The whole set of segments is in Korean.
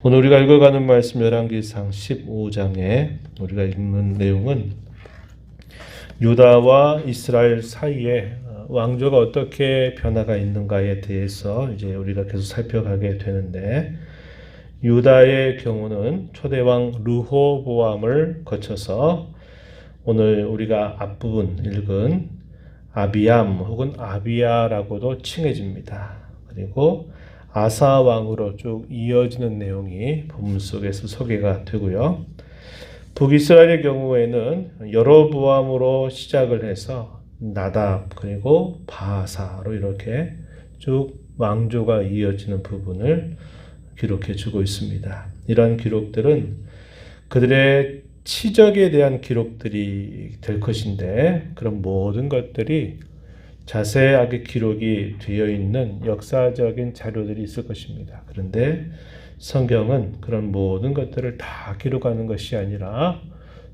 오늘 우리가 읽어가는 말씀 열왕기상 15장에 우리가 읽는 내용은 유다와 이스라엘 사이에 왕조가 어떻게 변화가 있는가에 대해서 이제 우리가 계속 살펴가게 되는데, 유다의 경우는 초대왕 르호보암을 거쳐서 오늘 우리가 앞부분 읽은 아비암 혹은 아비야라고도 칭해집니다. 그리고 아사 왕으로 쭉 이어지는 내용이 본문 속에서 소개가 되고요. 북이스라엘의 경우에는 여로보암으로 시작을 해서 나답 그리고 바사로 이렇게 쭉 왕조가 이어지는 부분을 기록해 주고 있습니다. 이러한 기록들은 그들의 치적에 대한 기록들이 될 것인데, 그런 모든 것들이 자세하게 기록이 되어 있는 역사적인 자료들이 있을 것입니다. 그런데 성경은 그런 모든 것들을 다 기록하는 것이 아니라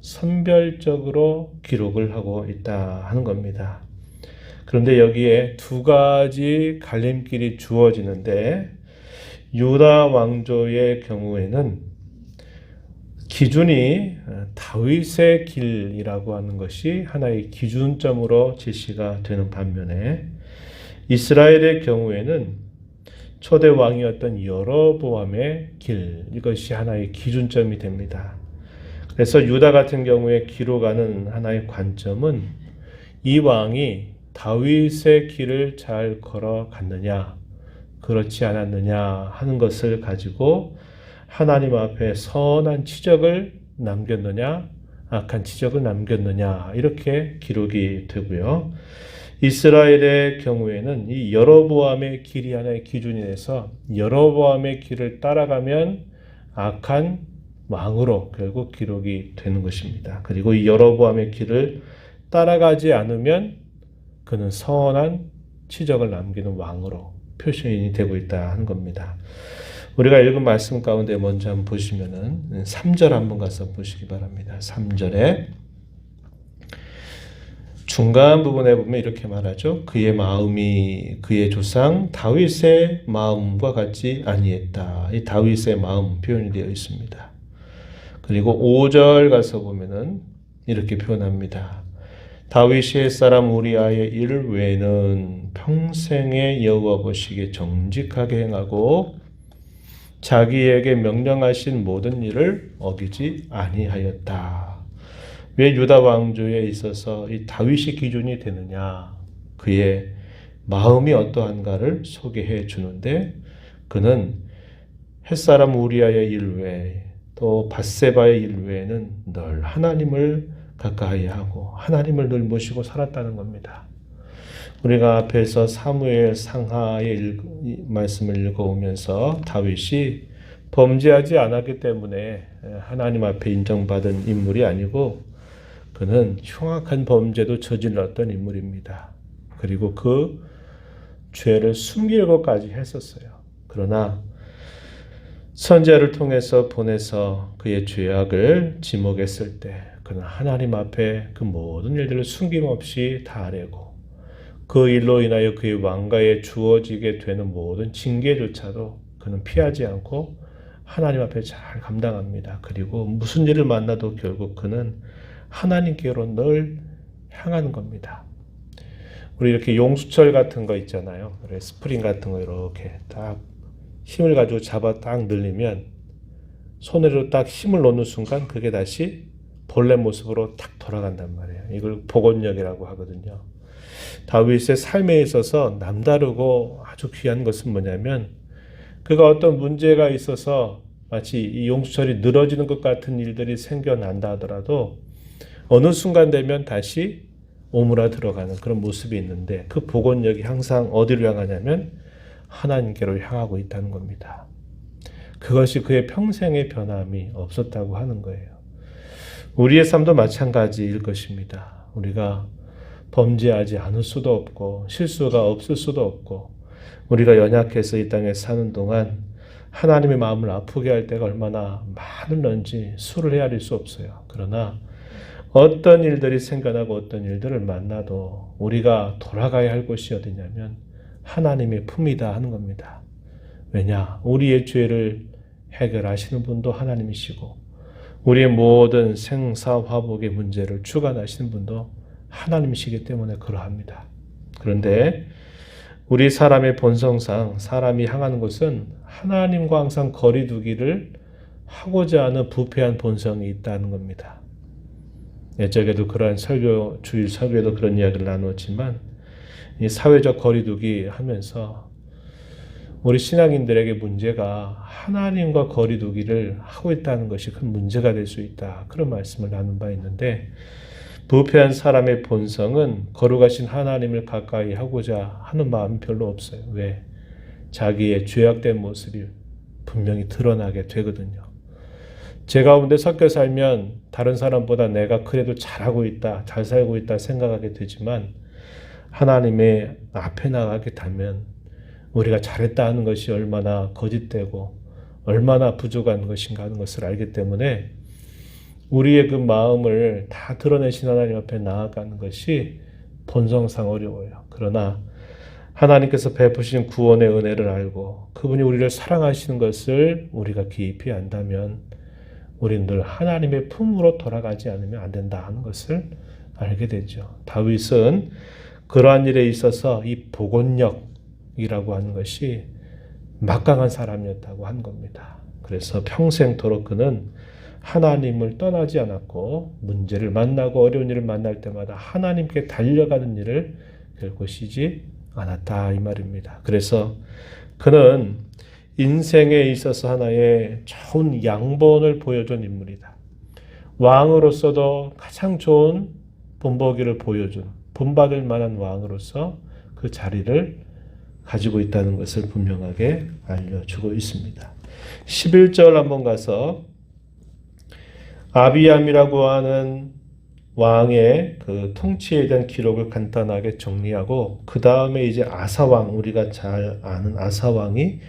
선별적으로 기록을 하고 있다 하는 겁니다. 그런데 여기에 두 가지 갈림길이 주어지는데, 유다 왕조의 경우에는 기준이 다윗의 길이라고 하는 것이 하나의 기준점으로 제시가 되는 반면에, 이스라엘의 경우에는 초대 왕이었던 여로보암의 길, 이것이 하나의 기준점이 됩니다. 그래서 유다 같은 경우에 기록하는 하나의 관점은 이 왕이 다윗의 길을 잘 걸어갔느냐 그렇지 않았느냐 하는 것을 가지고 하나님 앞에 선한 치적을 남겼느냐 악한 치적을 남겼느냐 이렇게 기록이 되고요. 이스라엘의 경우에는 이 여로보암의 길이 하나의 기준이 돼서 여로보암의 길을 따라가면 악한 왕으로 결국 기록이 되는 것입니다. 그리고 이 여로보암의 길을 따라가지 않으면 그는 선한 치적을 남기는 왕으로 표시인이 되고 있다 하는 겁니다. 우리가 읽은 말씀 가운데 먼저 한번 보시면은 3절 한번 가서 보시기 바랍니다. 3절에 중간 부분에 보면 이렇게 말하죠. 그의 마음이 그의 조상 다윗의 마음과 같지 아니했다. 이 다윗의 마음 표현이 되어 있습니다. 그리고 5절 가서 보면은 이렇게 표현합니다. 다윗이 옛사람 우리아의 일 외에는 평생에 여호와 보시기에 정직하게 행하고 자기에게 명령하신 모든 일을 어기지 아니하였다. 왜 유다 왕조에 있어서 이 다윗이 기준이 되느냐? 그의 마음이 어떠한가를 소개해 주는데, 그는 햇사람 우리아의 일 외에 또 밧세바의 일 외에는 늘 하나님을 가까이 하고 하나님을 늘 모시고 살았다는 겁니다. 우리가 앞에서 사무엘 상하의 말씀을 읽어오면서 다윗이 범죄하지 않았기 때문에 하나님 앞에 인정받은 인물이 아니고, 그는 흉악한 범죄도 저질렀던 인물입니다. 그리고 그 죄를 숨길 것까지 했었어요. 그러나 선지자를 통해서 보내서 그의 죄악을 지목했을 때 그는 하나님 앞에 그 모든 일들을 숨김없이 다 아뢰고, 그 일로 인하여 그의 왕가에 주어지게 되는 모든 징계조차도 그는 피하지 않고 하나님 앞에 잘 감당합니다. 그리고 무슨 일을 만나도 결국 그는 하나님께로 늘 향하는 겁니다. 우리 이렇게 용수철 같은 거 있잖아요. 스프링 같은 거 이렇게 딱 힘을 가지고 잡아 딱 늘리면 손으로 딱 힘을 놓는 순간 그게 다시 본래 모습으로 딱 돌아간단 말이에요. 이걸 복원력이라고 하거든요. 다윗의 삶에 있어서 남다르고 아주 귀한 것은 뭐냐면, 그가 어떤 문제가 있어서 마치 이 용수철이 늘어지는 것 같은 일들이 생겨난다 하더라도 어느 순간 되면 다시 오므라 들어가는 그런 모습이 있는데, 그 복원력이 항상 어디로 향하냐면 하나님께로 향하고 있다는 겁니다. 그것이 그의 평생의 변함이 없었다고 하는 거예요. 우리의 삶도 마찬가지일 것입니다. 우리가 범죄하지 않을 수도 없고 실수가 없을 수도 없고, 우리가 연약해서 이 땅에 사는 동안 하나님의 마음을 아프게 할 때가 얼마나 많은지 수를 헤아릴 수 없어요. 그러나 어떤 일들이 생겨나고 어떤 일들을 만나도 우리가 돌아가야 할 곳이 어디냐면 하나님의 품이다 하는 겁니다. 왜냐? 우리의 죄를 해결하시는 분도 하나님이시고 우리의 모든 생사화복의 문제를 주관하시는 분도 하나님이시기 때문에 그러합니다. 그런데 우리 사람의 본성상 사람이 향하는 것은 하나님과 항상 거리 두기를 하고자 하는 부패한 본성이 있다는 겁니다. 예적에도 그러한 주일 설교에도 그런 이야기를 나누었지만 이 사회적 거리 두기 하면서 우리 신앙인들에게 문제가 하나님과 거리 두기를 하고 있다는 것이 큰 문제가 될 수 있다. 그런 말씀을 나눈 바 있는데 부패한 사람의 본성은 거룩하신 하나님을 가까이 하고자 하는 마음이 별로 없어요. 왜? 자기의 죄악된 모습이 분명히 드러나게 되거든요. 제 가운데 섞여 살면 다른 사람보다 내가 그래도 잘하고 있다, 잘 살고 있다 생각하게 되지만 하나님의 앞에 나가게 되면 우리가 잘했다 하는 것이 얼마나 거짓되고 얼마나 부족한 것인가 하는 것을 알기 때문에 우리의 그 마음을 다 드러내신 하나님 앞에 나아가는 것이 본성상 어려워요. 그러나 하나님께서 베푸신 구원의 은혜를 알고 그분이 우리를 사랑하시는 것을 우리가 깊이 안다면 우리는 늘 하나님의 품으로 돌아가지 않으면 안 된다 하는 것을 알게 되죠. 다윗은 그러한 일에 있어서 이 복원력이라고 하는 것이 막강한 사람이었다고 한 겁니다. 그래서 평생토록 그는 하나님을 떠나지 않았고 문제를 만나고 어려운 일을 만날 때마다 하나님께 달려가는 일을 결코 쉬지 않았다 이 말입니다. 그래서 그는 인생에 있어서 하나의 좋은 양본을 보여준 인물이다. 왕으로서도 가장 좋은 본보기를 보여준 본받을 만한 왕으로서 그 자리를 가지고 있다는 것을 분명하게 알려주고 있습니다. 11절 한번 가서 아비암이라고 하는 왕의 그 통치에 대한 기록을 간단하게 정리하고 그 다음에 이제 아사왕, 우리가 잘 아는 아사왕이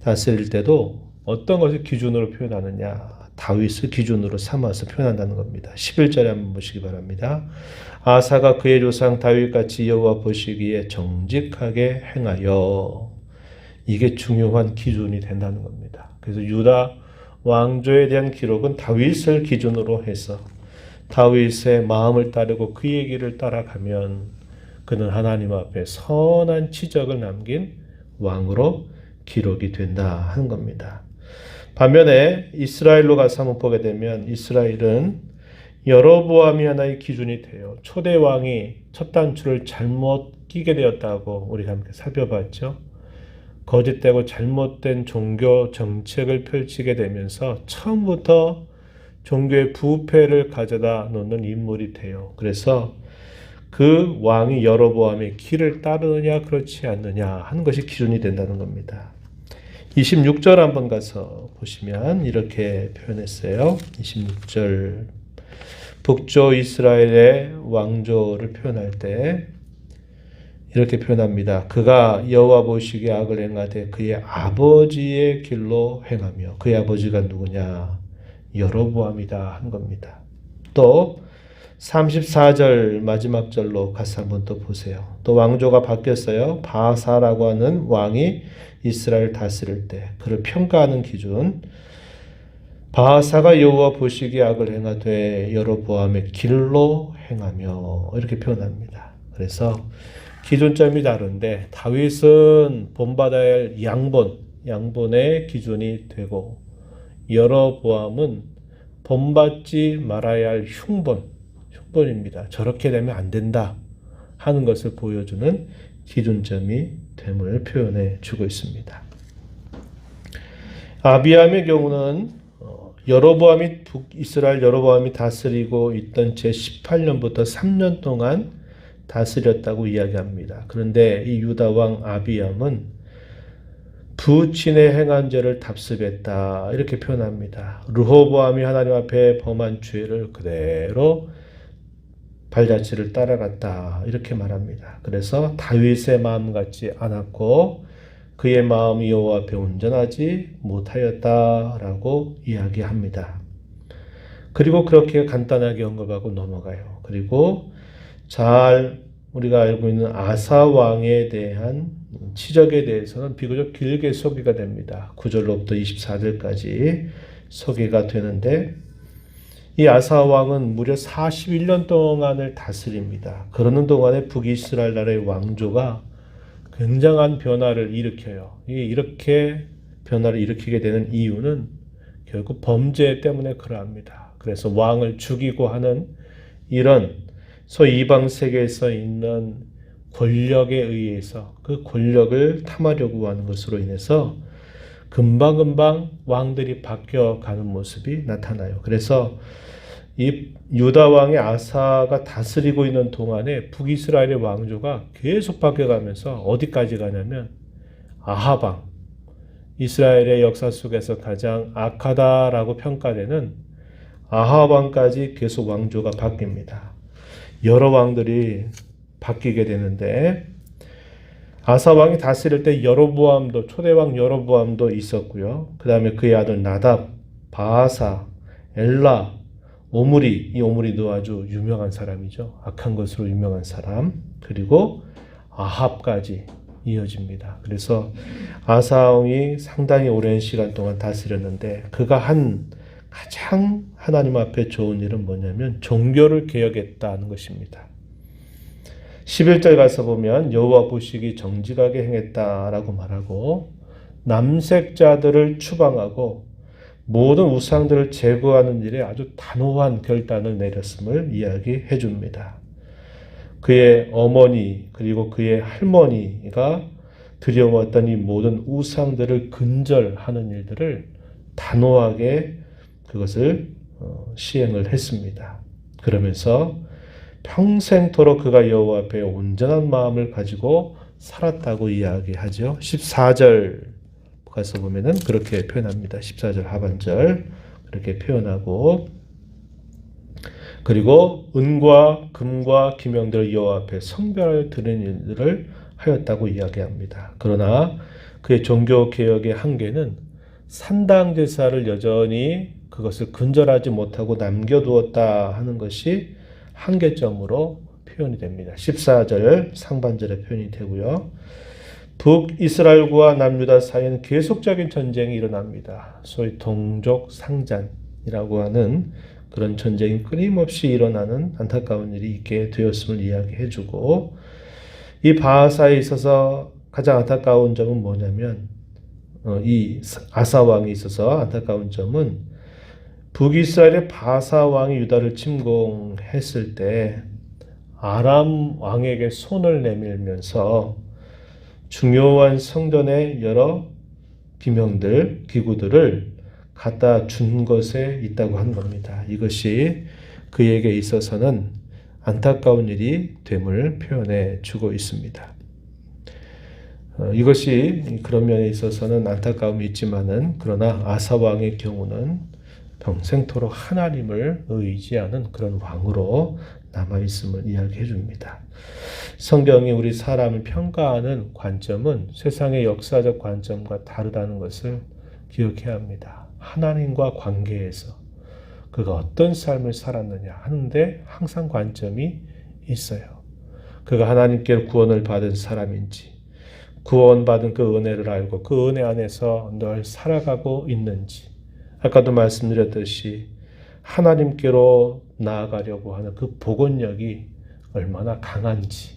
다스릴 때도 어떤 것을 기준으로 표현하느냐, 다윗을 기준으로 삼아서 표현한다는 겁니다. 11절에 한번 보시기 바랍니다. 아사가 그의 조상 다윗같이 여호와 보시기에 정직하게 행하여, 이게 중요한 기준이 된다는 겁니다. 그래서 유다 왕조에 대한 기록은 다윗을 기준으로 해서 다윗의 마음을 따르고 그의 길을 따라가면 그는 하나님 앞에 선한 치적을 남긴 왕으로 기록이 된다 하는 겁니다. 반면에 이스라엘로 가서 한번 보게 되면 이스라엘은 여로보암이 하나의 기준이 돼요. 초대 왕이 첫 단추를 잘못 끼게 되었다고 우리가 함께 살펴봤죠. 거짓되고 잘못된 종교 정책을 펼치게 되면서 처음부터 종교의 부패를 가져다 놓는 인물이 돼요. 그래서 그 왕이 여로보암의 길을 따르느냐 그렇지 않느냐 하는 것이 기준이 된다는 겁니다. 26절 한번 가서 보시면 이렇게 표현했어요. 26절 북조 이스라엘의 왕조를 표현할 때 이렇게 표현합니다. 그가 여호와 보시기에 악을 행하되 그의 아버지의 길로 행하며, 그의 아버지가 누구냐? 여로보암이다 한 겁니다. 또 34절 마지막 절로 가서 한번 또 보세요. 또 왕조가 바뀌었어요. 바사라고 하는 왕이 이스라엘 다스릴 때 그를 평가하는 기준, 바사가 여호와 보시기에 악을 행하되 여로보암의 길로 행하며, 이렇게 표현합니다. 그래서 기준점이 다른데 다윗은 본받아야 할 양본의 기준이 되고 여로보암은 본받지 말아야 할 흉본입니다. 저렇게 되면 안 된다 하는 것을 보여주는 기준점이 됨을 표현해 주고 있습니다. 아비암의 경우는 이스라엘 여로보암이 다스리고 있던 제18년부터 3년 동안 다스렸다고 이야기합니다. 그런데 이 유다 왕 아비암은 부친의 행한 죄를 답습했다 이렇게 표현합니다. 르호보암이 하나님 앞에 범한 죄를 그대로 발자취를 따라갔다 이렇게 말합니다. 그래서 다윗의 마음 같지 않았고 그의 마음이 여호와 앞에 온전하지 못하였다라고 이야기합니다. 그리고 그렇게 간단하게 언급하고 넘어가요. 그리고 잘 우리가 알고 있는 아사 왕에 대한 치적에 대해서는 비교적 길게 소개가 됩니다. 9절로부터 24절까지 소개가 되는데 이 아사 왕은 무려 41년 동안을 다스립니다. 그러는 동안에 북이스라엘 나라의 왕조가 굉장한 변화를 일으켜요. 이렇게 변화를 일으키게 되는 이유는 결국 범죄 때문에 그러합니다. 그래서 왕을 죽이고 하는 이런 소위 이방 세계에서 있는 권력에 의해서 그 권력을 탐하려고 하는 것으로 인해서 금방금방 왕들이 바뀌어가는 모습이 나타나요. 그래서 이 유다 왕의 아사가 다스리고 있는 동안에 북이스라엘의 왕조가 계속 바뀌어가면서 어디까지 가냐면 아합 왕, 이스라엘의 역사 속에서 가장 악하다라고 평가되는 아합 왕까지 계속 왕조가 바뀝니다. 여러 왕들이 바뀌게 되는데 아사 왕이 다스릴 때 여로보암도 초대왕 여로보암도 있었고요. 그 다음에 그의 아들 나답, 바아사, 엘라, 오므리, 이 오므리도 아주 유명한 사람이죠. 악한 것으로 유명한 사람. 그리고 아합까지 이어집니다. 그래서 아사 왕이 상당히 오랜 시간 동안 다스렸는데 그가 한 가장 하나님 앞에 좋은 일은 뭐냐면 종교를 개혁했다는 것입니다. 11절 가서 보면 여호와 보시기 정직하게 행했다라고 말하고 남색자들을 추방하고 모든 우상들을 제거하는 일에 아주 단호한 결단을 내렸음을 이야기해 줍니다. 그의 어머니 그리고 그의 할머니가 들여왔던 이 모든 우상들을 근절하는 일들을 단호하게 그것을 시행을 했습니다. 그러면서 평생토록 그가 여호와 앞에 온전한 마음을 가지고 살았다고 이야기하죠. 14절 가서 보면은 그렇게 표현합니다. 14절 하반절 그렇게 표현하고 그리고 은과 금과 기명들을 여호와 앞에 성별을 드리는 일을 하였다고 이야기합니다. 그러나 그의 종교 개혁의 한계는 산당 제사를 여전히 그것을 근절하지 못하고 남겨두었다 하는 것이 한계점으로 표현이 됩니다. 14절 상반절에 표현이 되고요. 북이스라엘과 남유다 사이에는 계속적인 전쟁이 일어납니다. 소위 동족 상잔이라고 하는 그런 전쟁이 끊임없이 일어나는 안타까운 일이 있게 되었음을 이야기해주고 이 바하사에 있어서 가장 안타까운 점은 뭐냐면 이 아사 왕이 있어서 안타까운 점은 북이스라엘의 바사 왕이 유다를 침공했을 때 아람 왕에게 손을 내밀면서 중요한 성전의 여러 기명들, 기구들을 갖다 준 것에 있다고 한 겁니다. 이것이 그에게 있어서는 안타까운 일이 됨을 표현해 주고 있습니다. 이것이 그런 면에 있어서는 안타까움이 있지만은 그러나 아사 왕의 경우는 평생토록 하나님을 의지하는 그런 왕으로 남아있음을 이야기해 줍니다. 성경이 우리 사람을 평가하는 관점은 세상의 역사적 관점과 다르다는 것을 기억해야 합니다. 하나님과 관계에서 그가 어떤 삶을 살았느냐 하는데 항상 관점이 있어요. 그가 하나님께 구원을 받은 사람인지 구원받은 그 은혜를 알고 그 은혜 안에서 늘 살아가고 있는지 아까도 말씀드렸듯이 하나님께로 나아가려고 하는 그 복원력이 얼마나 강한지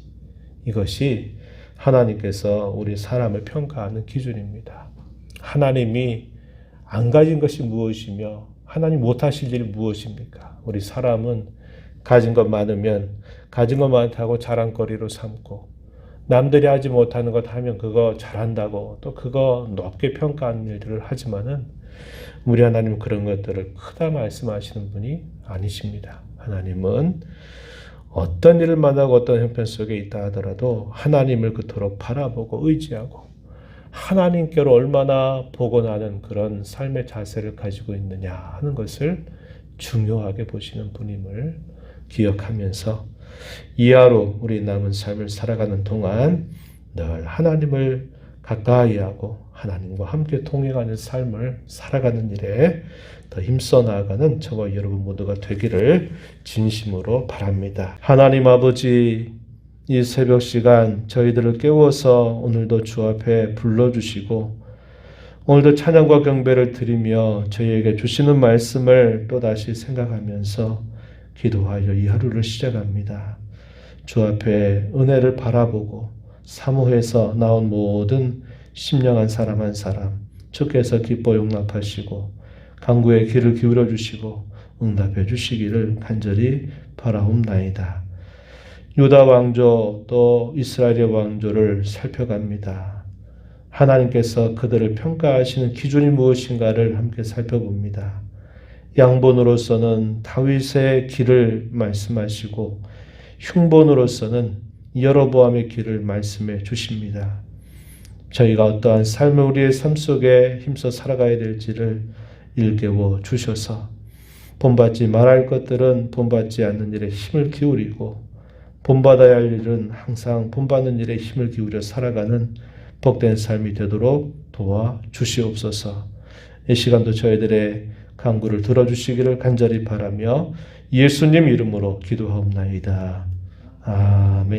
이것이 하나님께서 우리 사람을 평가하는 기준입니다. 하나님이 안 가진 것이 무엇이며 하나님 못하실 일이 무엇입니까? 우리 사람은 가진 것 많으면 가진 것 많다고 자랑거리로 삼고 남들이 하지 못하는 것 하면 그거 잘한다고 또 그거 높게 평가하는 일들을 하지만은 우리 하나님은 그런 것들을 크다 말씀하시는 분이 아니십니다. 하나님은 어떤 일을 만나고 어떤 형편 속에 있다 하더라도 하나님을 그토록 바라보고 의지하고 하나님께로 얼마나 복원하는 그런 삶의 자세를 가지고 있느냐 하는 것을 중요하게 보시는 분임을 기억하면서 이하로 우리 남은 삶을 살아가는 동안 늘 하나님을 가까이 하고 하나님과 함께 동행하는 삶을 살아가는 일에 더 힘써 나아가는 저와 여러분 모두가 되기를 진심으로 바랍니다. 하나님 아버지, 이 새벽 시간 저희들을 깨워서 오늘도 주 앞에 불러주시고 오늘도 찬양과 경배를 드리며 저희에게 주시는 말씀을 또다시 생각하면서 기도하여 이 하루를 시작합니다. 주 앞에 은혜를 바라보고 사모해서 나온 모든 심령한 사람 한 사람 주께서 기뻐 용납하시고 간구의 귀를 기울여 주시고 응답해 주시기를 간절히 바라옵나이다. 유다 왕조 또 이스라엘의 왕조를 살펴갑니다. 하나님께서 그들을 평가하시는 기준이 무엇인가를 함께 살펴봅니다. 양본으로서는 다윗의 길을 말씀하시고 흉본으로서는 여로보암의 길을 말씀해 주십니다. 저희가 어떠한 삶을 우리의 삶 속에 힘써 살아가야 될지를 일깨워 주셔서 본받지 말할 것들은 본받지 않는 일에 힘을 기울이고 본받아야 할 일은 항상 본받는 일에 힘을 기울여 살아가는 복된 삶이 되도록 도와주시옵소서. 이 시간도 저희들의 간구를 들어주시기를 간절히 바라며 예수님 이름으로 기도하옵나이다. 아멘.